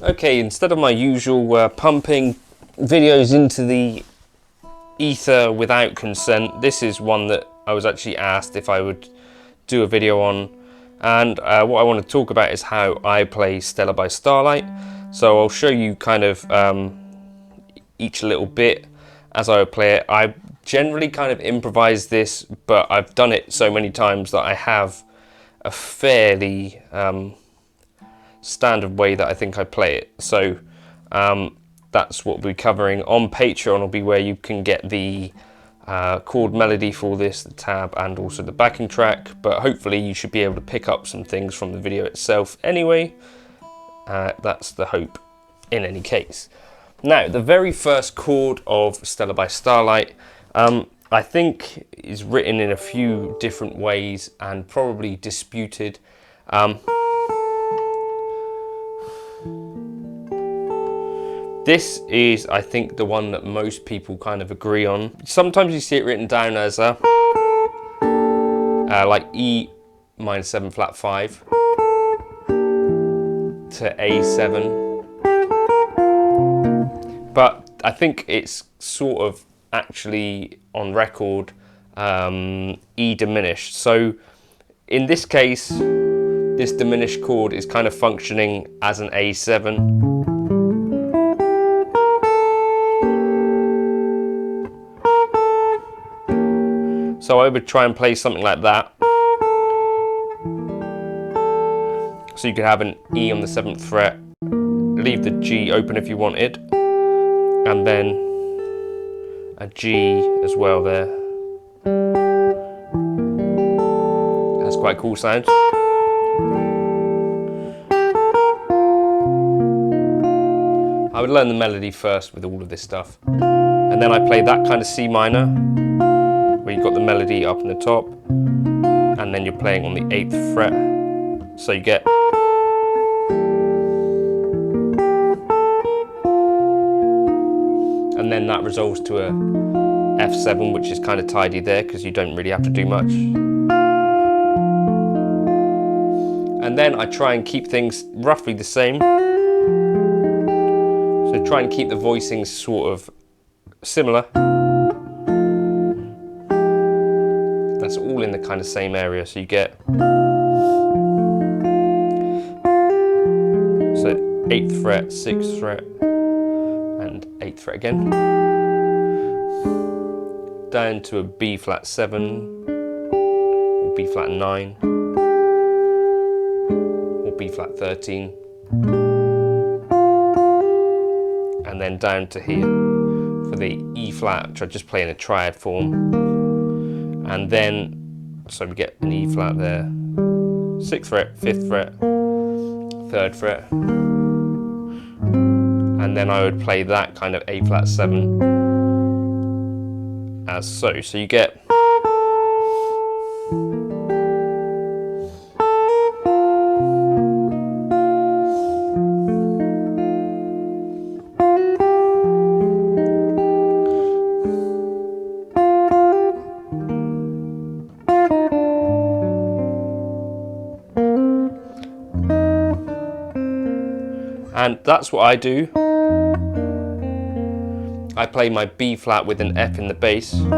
Okay, instead of my usual pumping videos into the ether without consent, this is one that I was actually asked if I would do a video on, and what I want to talk about is how I play Stella by Starlight. So I'll show you kind of each little bit as I would play it. I generally kind of improvise this, but I've done it so many times that I have a fairly standard way that I think I play it. So that's what we'll be covering. On Patreon will be where you can get the chord melody for this, the tab, and also the backing track, but hopefully you should be able to pick up some things from the video itself anyway. That's the hope in any case. Now, the very first chord of Stella by Starlight I think is written in a few different ways and probably disputed. This is, I think, the one that most people kind of agree on. Sometimes you see it written down as a like E minor 7 flat 5 to A7, but I think it's sort of actually on record E diminished. So in this case, this diminished chord is kind of functioning as an A7. So I would try and play something like that. So you could have an E on the 7th fret, leave the G open if you wanted, and then a G as well there. That's quite a cool sound. I would learn the melody first with all of this stuff, and then I play that kind of C minor, where you've got the melody up in the top, and then you're playing on the 8th fret. So you get and then that resolves to a F7, which is kind of tidy there because you don't really have to do much. And then I try and keep things roughly the same. So try and keep the voicings sort of similar. That's all in the kind of same area, so you get so 8th fret, 6th fret, and 8th fret again, down to a B flat 7, or B flat 9, or B flat 13, and then down to here for the E flat, which I just play in a triad form. And then, so we get an E flat there, 6th fret, 5th fret, 3rd fret, and then I would play that kind of A flat 7 as so. So you get and that's what I do. I play my B flat with an F in the bass, and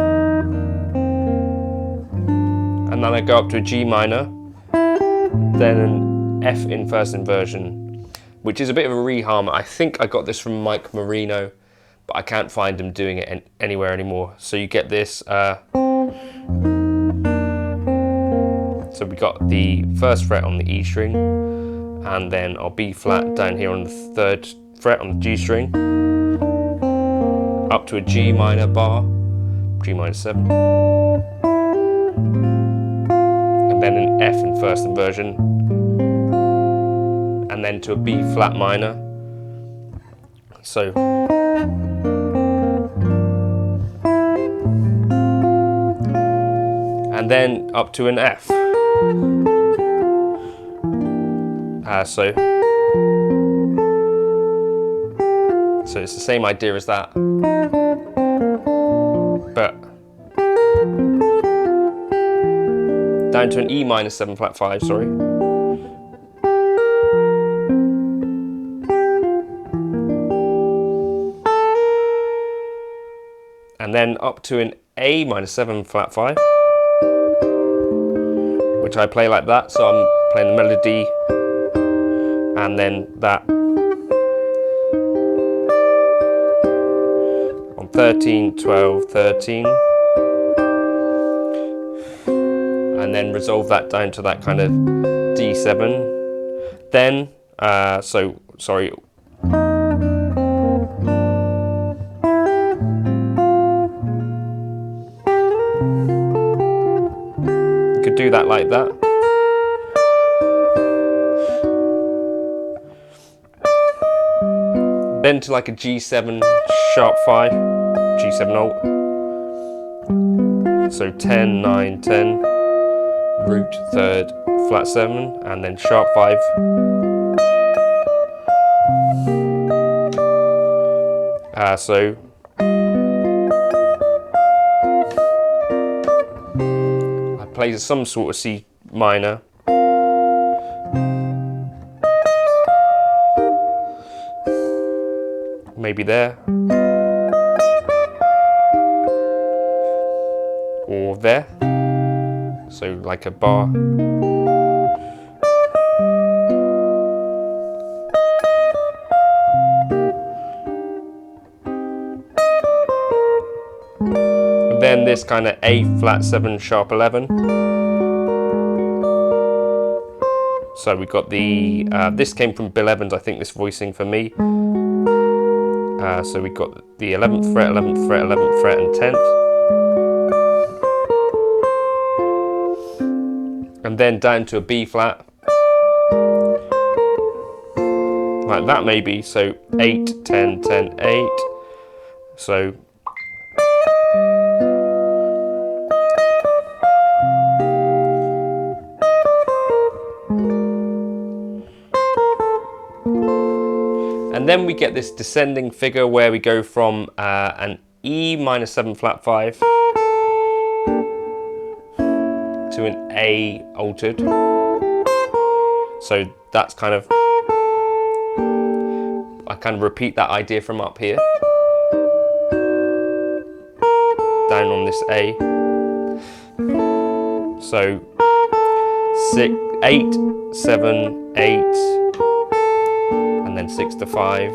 then I go up to a G minor, then an F in first inversion, which is a bit of a reharm. I think I got this from Mike Marino, but I can't find him doing it anywhere anymore. So you get this, so we got the 1st fret on the E string, and then our B flat down here on the 3rd fret on the G string, up to a G minor bar, G minor 7, and then an F in first inversion, and then to a B flat minor. So and then up to an F. So it's the same idea as that, but down to an E minor 7 flat 5, sorry. And then up to an A minor 7 flat 5, which I play like that, so I'm playing the melody and then that on 13, 12, 13, and then resolve that down to that kind of D7. Then, sorry. You could do that like that. Then to like a G7 sharp 5, G7 alt. So 10, 9, 10, root 3rd, flat 7, and then sharp 5. So I play some sort of C minor. Maybe there, or there, so like a bar. And then this kind of A flat 7 sharp 11. So we got the, this came from Bill Evans, I think, this voicing for me. So we got the 11th fret, 11th fret, 11th fret, and 10th. And then down to a B flat. Like that maybe, so 8, 10, 10, 8. So and then we get this descending figure where we go from an E minor 7 flat 5 to an A altered. So that's kind of, I kind of repeat that idea from up here, down on this A. So 6, 8, 7, 8, and then 6 to 5,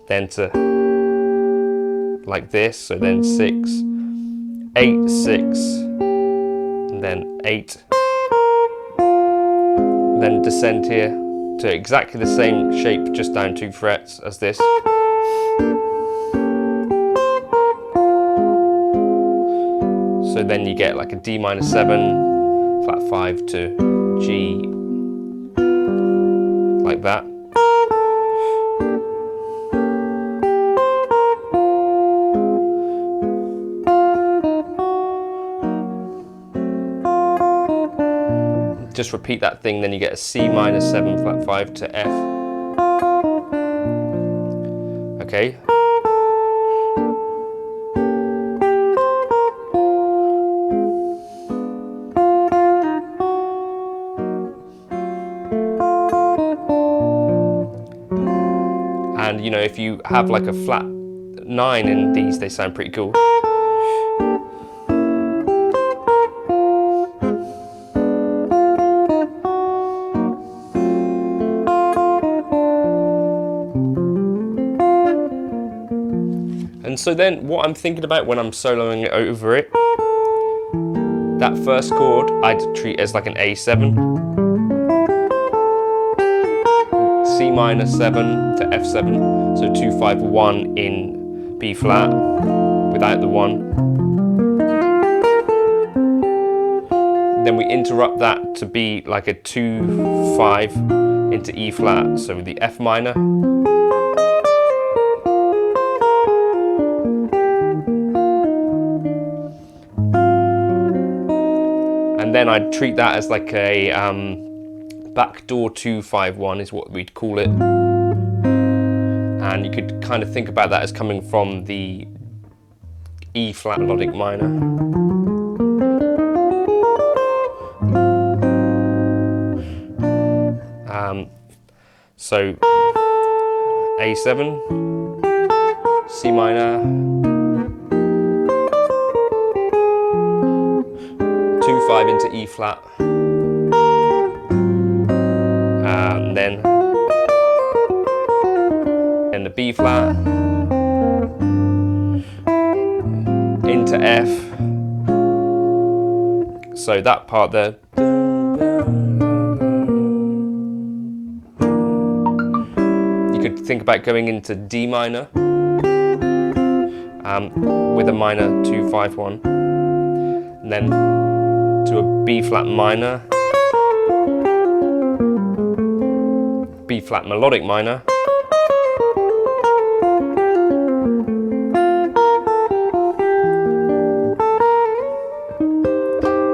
then to like this, so then 6, 8, 6, and then 8, then descend here to exactly the same shape, just down 2 frets as this. So then you get like a D minor 7, flat 5 to G, like that. Just repeat that thing, then you get a C minor 7 flat 5 to F. Okay. And you know, if you have like a flat 9 in these, they sound pretty cool. And so then what I'm thinking about when I'm soloing over it, that first chord I'd treat as like an A7, C minor 7 to F7, so 2, 5, 1 in B flat without the 1. Then we interrupt that to be like a 2, 5 into E flat, so the F minor. then I'd treat that as like a backdoor 2-5-1 is what we'd call it. And you could kind of think about that as coming from the E flat melodic minor. So A7, C minor, 2-5 into E flat, and then in the B flat, into F. So that part there. You could think about going into D minor with a minor 2-5-1, and then to a B flat minor, B flat melodic minor,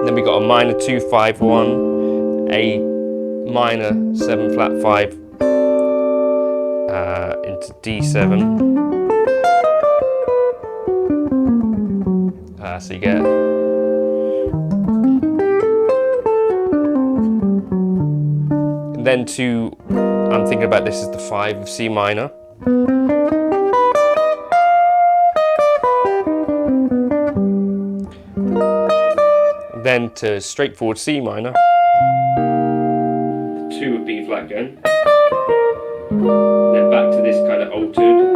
then we got a minor 2-5-1, a minor 7 flat 5 into D7. So you get then to, I'm thinking about this as the 5 of C minor. Then to straightforward C minor, 2 of B flat again, then back to this kind of altered,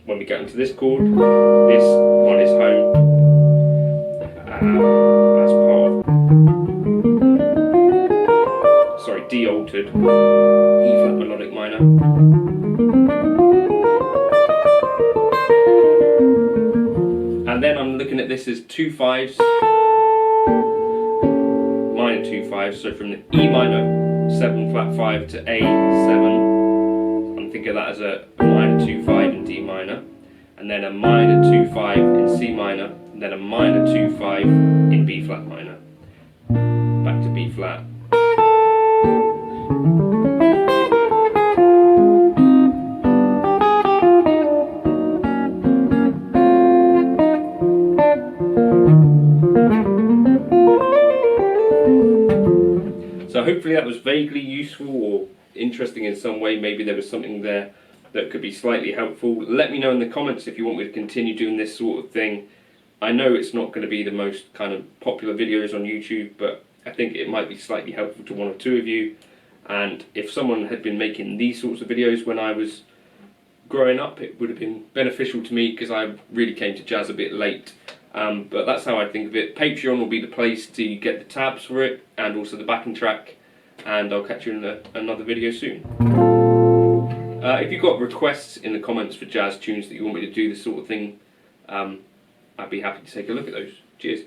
when we get into this chord, this one is home as part of, sorry, D altered, E flat melodic minor. And then I'm looking at this as 2 5s, minor 2 5s, so from the E minor 7 flat 5 to A7, I'm thinking of that as a minor 2-5 in D minor, and then a minor 2-5 in C minor, and then a minor 2-5 in B flat minor. Back to B flat. So hopefully that was vaguely useful or interesting in some way. Maybe there was something there that could be slightly helpful. Let me know in the comments if you want me to continue doing this sort of thing. I know it's not going to be the most kind of popular videos on YouTube, but I think it might be slightly helpful to one or two of you. And if someone had been making these sorts of videos when I was growing up, it would have been beneficial to me because I really came to jazz a bit late. But that's how I think of it. Patreon will be the place to get the tabs for it and also the backing track, and I'll catch you in another video soon. If you've got requests in the comments for jazz tunes that you want me to do this sort of thing, I'd be happy to take a look at those. Cheers.